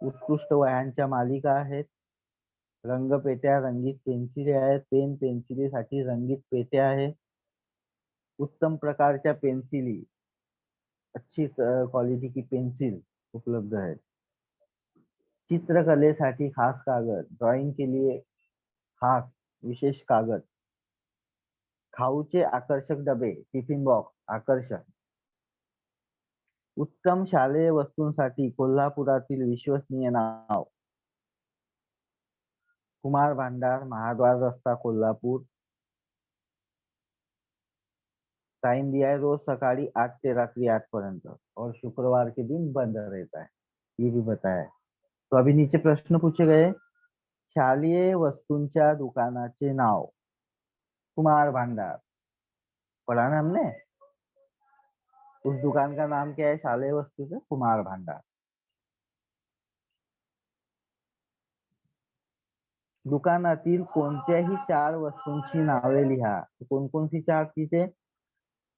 उत्कृष्ट वह्यांच्या मालिका आहेत, रंगपेट्या, रंगीत पेन्सिले आहेत, पेन पेन्सिलीसाठी रंगीत पेट्या आहेत, उत्तम प्रकारच्या पेन्सिली, अच्छी क्वालिटी की पेंसिल उपलब्ध है। चित्रकलेसाठी खास कागज, ड्राइंग के लिए खास विशेष कागज, खाऊचे आकर्षक डबे, टिफिन बॉक्स आकर्षक। उत्तम शालेय वस्तूंसाठी कोल्हापुरातील विश्वसनीय नाव, कुमार भांडार, महाद्वार रस्ता, कोल्हापूर। टाइम दिया है रोज सकाळी 8 ते रात्री 8 पर्यंत और शुक्रवार के दिन बंद रहता है, ये भी बताया है। तो अभी नीचे प्रश्न पूछे गए, शालेय वस्तूंच्या दुकानाचे नाव, कुमार भांडार, पढ़ा ना हमने। उस दुकान का नाम क्या है शालेय वस्तू से? कुमार भांडार। दुकानातील कोणत्याही 4 वस्तूंची नावे लिहा। कोणकोणती 4 चीजें?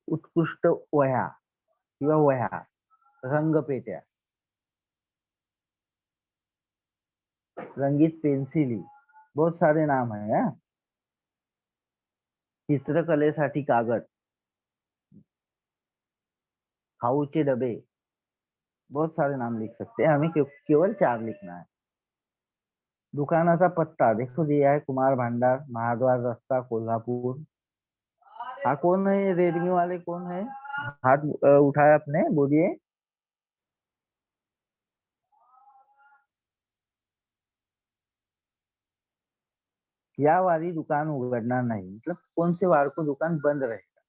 उत्कृष्ट वह्या किंवा वह्या, रंगपेट्या, रंगीत पेन्सिली, बहुत सारे नाम है हा? चित्रकलेसाठी कागद, खाऊचे डबे, बहुत सारे नाम लिख सकते हैं, हमें केवल 4 लिखना है। दुकानाचा पत्ता देखो दिया है, कुमार भांडार, महाद्वार रास्ता, कोल्हापुर। हाँ कौन है रेडमी वाले, कौन है? हाथ उठाया आपने, बोलिए। या वारी दुकान उघडणार नहीं, मतलब कौन से वार को दुकान बंद रहेगा?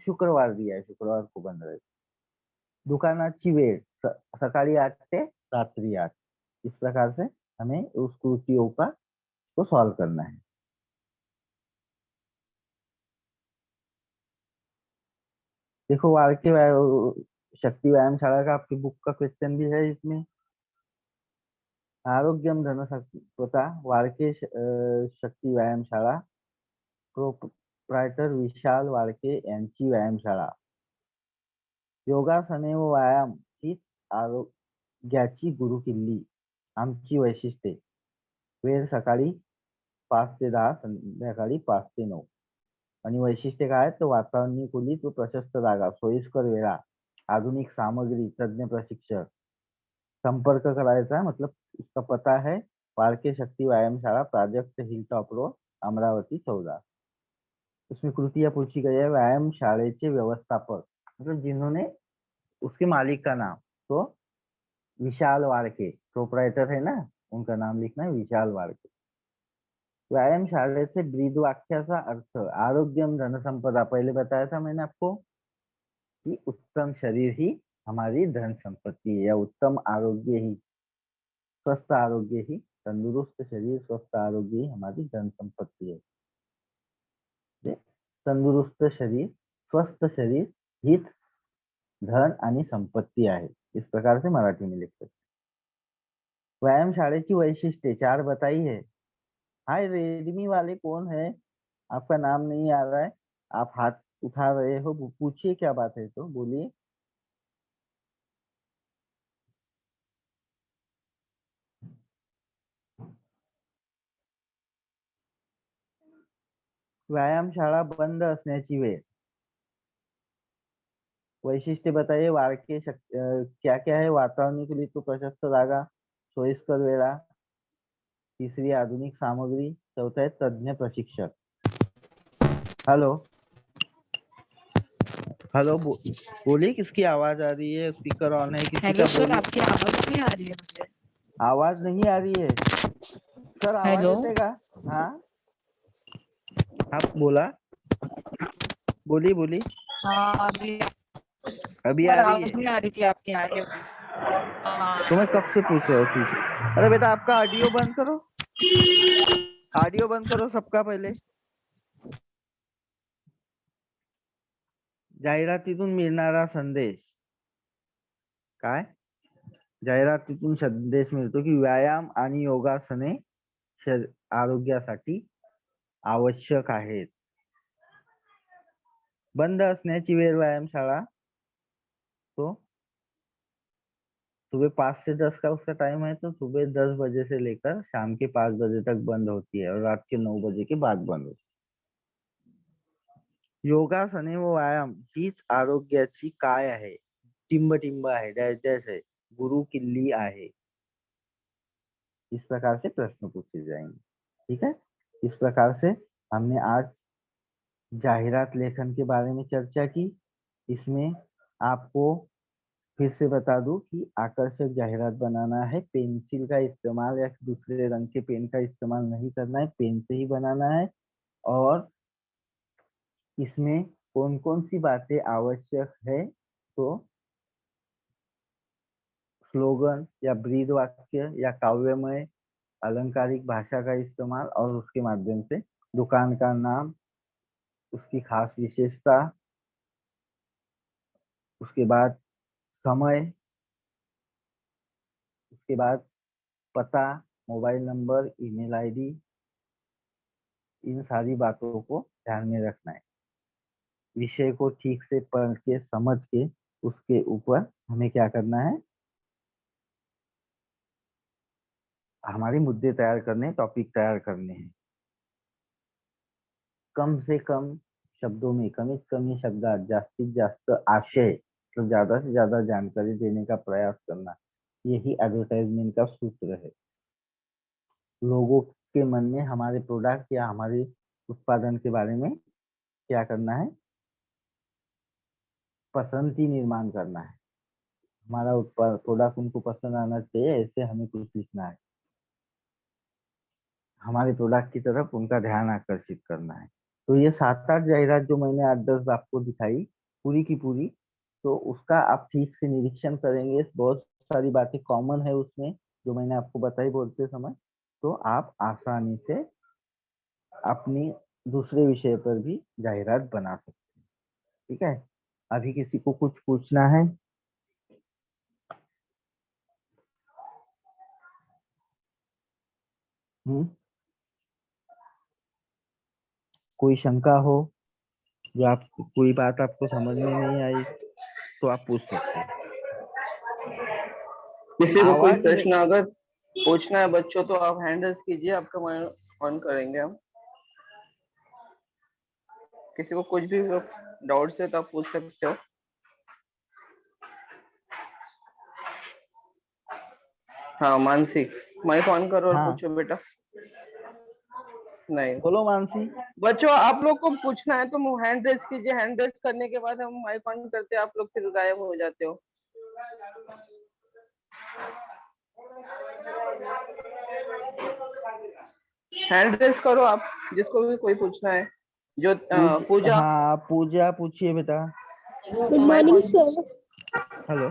शुक्रवार दिया है, शुक्रवार को बंद रहेगा। दुकानाची वेळ सकाळी 8 से रात्रि 8। इस प्रकार से हमें उस कृतियों का को सॉल्व करना है। देखो वारके शक्ति व्यायाम शाला का आपकी बुक का क्वेश्चन भी है इसमें। आरोग्यम धनसंपदा वारके शक्ती व्यायामशाळा, प्रोप्रायटर विशाल वारके यांची व्यायामशाळा। योगासने व व्यायाम हीच आरोग्याची गुरुकिल्ली, आमची वैशिष्ट्ये। वेळ सकाळी 5 ते 10, संध्याकाळी 5 ते 9। आणि वैशिष्ट्य काय? तो वातानुकूलित व प्रशस्त जागा, सोयीस्कर वेळा, आधुनिक सामग्री, तज्ञ प्रशिक्षक। संपर्क करायचा मतलब उसका पता है वारके शक्ति व्यायामशाला, Prajakt hill top road, Amravati 14। उसमें कृतियां पूछी गई है। व्यायाम शाले व्यवस्थापक मतलब जिन्होंने, उसके मालिक का नाम, तो विशाल वारके, प्रोप्राइटर है ना, उनका नाम लिखना है विशाल वारके। व्यायाम शाले ब्रीद वाक्याचा अर्थ, आरोग्यम धनसंपदा, पहले बताया था मैंने आपको कि उत्तम शरीर ही हमारी धन संपत्ति है, या उत्तम आरोग्य ही, स्वस्थ आरोग्य ही, तंदुरुस्त शरीर स्वस्थ आरोग्य ही हमारी धन संपत्ति है। तंदुरुस्त शरीर स्वस्थ शरीर हीच धन आणि संपत्ति आहे, इस प्रकार से मराठी में लिख सकते। व्यायाम शाळेची वैशिष्ट्य 4 बताई है। हाय रेडमी वाले कौन है? आपका नाम नहीं आ रहा है, आप हाथ उठा रहे हो, पूछिए क्या बात है, तो बोलिए। व्यायामशाळा बंद असण्याची वेळ, वैशिष्ट्य बताइए। वारके क्या क्या है? वातानुकूलित तो प्रशस्त जागा, सोयीस्कर वेळा, तीसरी आधुनिक सामग्री, चौथा है तज्ञ प्रशिक्षक। हेलो हेलो बोलिए, किसकी आवाज आ रही है? स्पीकर ऑन है किसी हेलो का? सर, बोलिए। आपकी आवाज नहीं आ रही है मुझे। आवाज नहीं आ रही है सर, आवाज हेलो, येते का? हाँ आप बोला, बोली बोली। हाँ अभी अभी आ पर रही आवाज है? नहीं आ रही थी आपकी आगे। हाँ तो मैं कब से पूछ रहा हूँ, ठीक है। अरे बेटा आपका ऑडियो बंद करो, ऑडियो बंद करो सबका पहले। जाहिरातीतून मिळणारा संदेश काय? जाहिरातीतून संदेश मिळतो की व्यायाम आणि योगासने आरोग्यासाठी आवश्यक आहेत। बंद असण्याची वेळ व्यायामशाळा, तो सुबह 5 से 10 का उसका टाइम है, तो सुबह 10 बजे से लेकर शाम के 5 बजे तक बंद होती है और रात के 9 बजे के बाद बंद होती है। योगासने व व्यायाम हीच आरोग्याची काय आहे? टिंब आहे, डॅश डॅश है, गुरु किल्ली आहे। इस प्रकार से प्रश्न पूछे जाएंगे, ठीक है। इस प्रकार से हमने आज जाहिरात लेखन के बारे में चर्चा की। इसमें आपको फिर से बता दूं कि आकर्षक जाहिरात बनाना है, पेंसिल का इस्तेमाल या दूसरे रंग के पेन का इस्तेमाल नहीं करना है, पेन से ही बनाना है। और इसमें कौन कौन सी बातें आवश्यक है, तो स्लोगन या ब्रीद वाक्य या काव्यमय अलंकारिक भाषा का इस्तेमाल और उसके माध्यम से दुकान का नाम, उसकी खास विशेषता, उसके बाद समय, उसके बाद पता, मोबाइल नंबर, ईमेल आईडी, इन सारी बातों को ध्यान में रखना है। विषय को ठीक से पढ़ के समझ के उसके ऊपर हमें क्या करना है, हमारे मुद्दे तैयार करने, टॉपिक तैयार करने हैं। कम से कम शब्दों में, कमीत कमी शब्दात, जास्तीत जास्त आशय, तो ज्यादा से ज्यादा जानकारी देने का प्रयास करना, यही एडवर्टाइजमेंट का सूत्र है। लोगों के मन में हमारे प्रोडक्ट या हमारे उत्पादन के बारे में क्या करना है, पसंद की निर्माण करना है। हमारा प्रोडक्ट उनको पसंद आना चाहिए, ऐसे हमें कुछ लिखना है। हमारे प्रोडक्ट की तरफ उनका ध्यान आकर्षित करना है। तो ये 7-8 जाहिरात जो मैंने 8-10 आपको दिखाई पूरी की पूरी, तो उसका आप ठीक से निरीक्षण करेंगे। बहुत सारी बातें कॉमन है उसमें जो मैंने आपको बताई बोलते समय, तो आप आसानी से अपनी दूसरे विषय पर भी जाहिरात बना सकते हैं। ठीक है, अभी किसी को कुछ पूछना है? कोई शंका हो, जो आप कोई बात आपको समझ में नहीं आई, तो आप पूछ सकते हैं। किसी को कोई आवाज प्रश्न अगर पूछना है बच्चों, तो आप हैंड रेज कीजिए, आपका माइक ऑन करेंगे हम। किसी को कुछ भी डाउट्स है तो आप पूछ सकते हो। हाँ मानसी, माइक ऑन करो और हाँ, पूछो बेटा। नहीं बोलो मानसी। बच्चों, आप लोग को पूछना है तो हैंड रेज कीजिए। हैंड रेज करने के बाद हम माइक ऑन करते हैं, आप लोग फिर गायब हो जाते हो। हैंड रेज करो आप, जिसको भी कोई पूछना है। जो पूजा, हाँ, पूजा पूछिए बेटा। Good morning sir. Hello,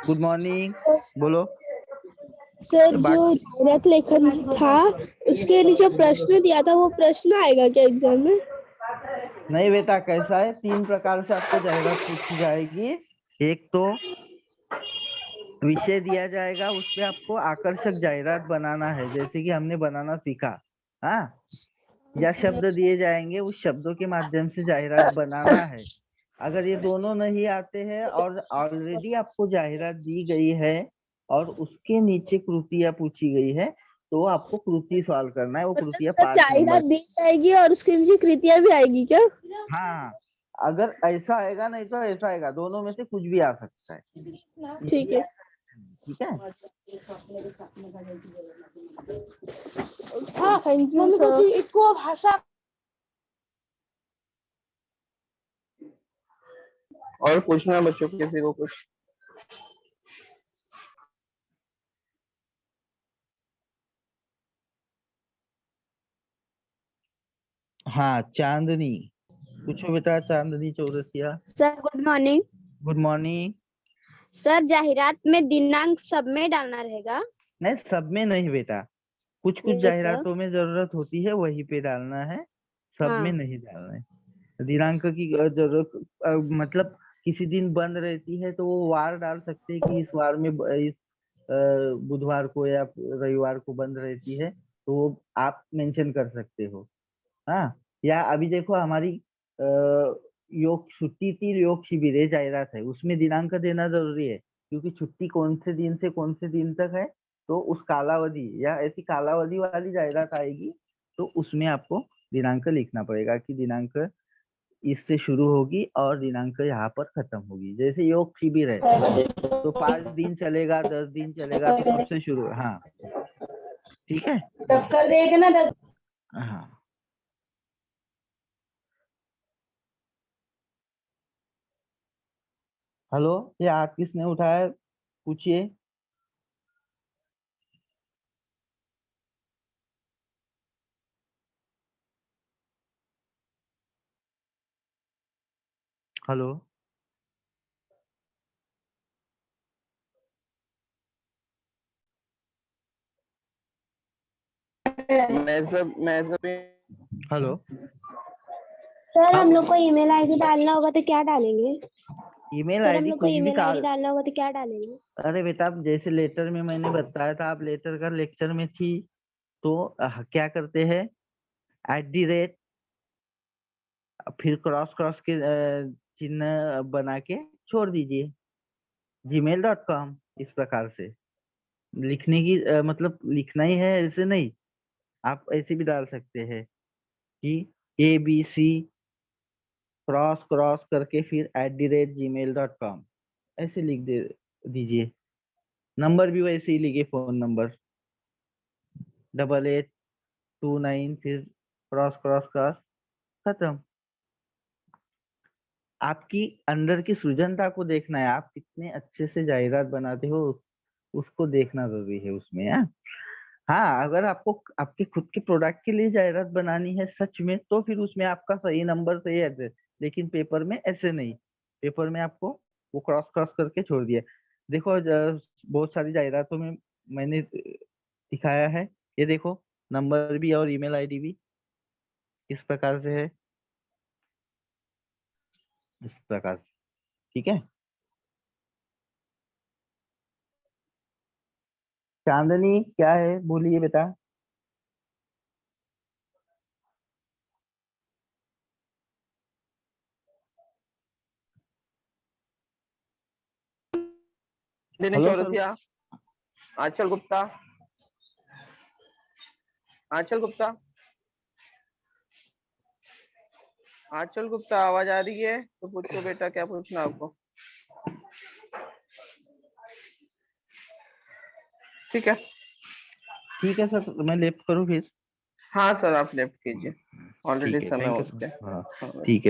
good morning, बोलो। सर जो बाकी जाहिरात लेखन था उसके नीचे प्रश्न दिया था, वो प्रश्न आएगा क्या एग्जाम में? नहीं बेटा, कैसा है, 3 प्रकार से आपको जाहिरात पूछी जाएगी। एक तो विषय दिया जाएगा, उस पे आपको आकर्षक जाहिरात बनाना है, जैसे कि हमने बनाना सीखा। हाँ, या शब्द दिए जाएंगे, उस शब्दों के माध्यम से जाहिरात बनाना है। अगर ये दोनों नहीं आते हैं और ऑलरेडी आपको जाहिरात दी गई है और उसके नीचे कृतियां पूछी गई है, तो आपको कृति सॉल्व करना है। वो मतलब कृतियां सर 5 नंबर। जाहिरात दी जाएगी और उसके नीचे कृतियां भी आएगी क्या? हाँ, अगर ऐसा आएगा, नहीं तो ऐसा आएगा, दोनों में से कुछ भी आ सकता है। ठीक है। ठीक है, थैंक यू सर। इसको भाषा और पूछना है बच्चों किसी को कुछ? हाँ चांदनी, पूछो बेटा। Chandni Chaurasia, sir good morning. Good morning. Sir जाहिरात में दिनांक सब में डालना रहेगा? नहीं, सब में नहीं बेटा, कुछ कुछ यस सर। जाहिरातों में जरूरत होती है, वहीं पे डालना है, सब में हाँ नहीं डालना है। दिनांक की जरूरत, मतलब किसी दिन बंद रहती है तो वो वार डाल सकते हैं कि इस वार में इस बुधवार को या रविवार को बंद रहती है, तो वो आप मेंशन कर सकते हो। हाँ, या अभी देखो हमारी योग छुट्टी थी, योग शिविर ये जाहिरात है, उसमें दिनांक देना जरूरी है, क्योंकि छुट्टी कौन से दिन से कौन से दिन तक है, तो उस कालावधि या ऐसी कालावधि वाली जाहिरात आएगी, तो उसमें आपको दिनांक लिखना पड़ेगा कि दिनांक इससे शुरू होगी और दिनांक यहाँ पर खत्म होगी। जैसे योग शिविर है तो 5 दिन चलेगा, 10 दिन चलेगा, तो कब से शुरू? हाँ, ठीक है। हाँ, हेलो, ये हाथ किसने उठाया, पूछिए। हेलो, मैं सब हेलो। सर हाँ हम लोग बोलिए। को ईमेल आईडी डालना होगा तो क्या डालेंगे? ईमेल सर हम आईडी लोग को कुछ भी ईमेल आईडी डाल। डालना होगा तो क्या डालेंगे? अरे बेटा, आप जैसे लेटर में मैंने बताया था, आप लेटर का लेक्चर में थी, तो क्या करते हैं, @ फिर क्रॉस क्रॉस के चिन्ह बना के छोड़ दीजिए, gmail.com। इस प्रकार से लिखने की मतलब लिखना ही है, ऐसे नहीं, आप ऐसे भी डाल सकते हैं कि ABC क्रॉस क्रॉस करके फिर @gmail.com ऐसे लिख दे दीजिए। नंबर भी वैसे ही लिखिए, फोन नंबर 8829 फिर क्रॉस क्रॉस क्रॉस, खत्म। आपकी अंदर की सृजनता को देखना है, आप कितने अच्छे से जाहिरात बनाते हो, उसको देखना जरूरी है उसमें। हाँ, अगर आपको आपके खुद के प्रोडक्ट के लिए जाहिरात बनानी है सच में, तो फिर उसमें आपका सही नंबर, सही एड्रेस, लेकिन पेपर में ऐसे नहीं। पेपर में आपको वो क्रॉस क्रॉस करके छोड़ दिया। देखो, बहुत सारी जाहिरातों में मैंने दिखाया है, ये देखो, नंबर भी और ईमेल आईडी भी इस प्रकार से है, इस प्रकार से। ठीक है। चांदनी क्या है, बोलिए बेटा। Dinesh hello sir. चौरसिया, आंचल गुप्ता, आंचल गुप्ता, आंचल गुप्ता, आवाज आ रही है तो पूछो बेटा, क्या पूछना आपको? ठीक है। ठीक है सर, मैं लेफ्ट करूँ फिर? हाँ सर, आप लेफ्ट कीजिए, ऑलरेडी ठीक है, समय थैंक हो यू सर। चुका है। हाँ, हाँ। ठीक है।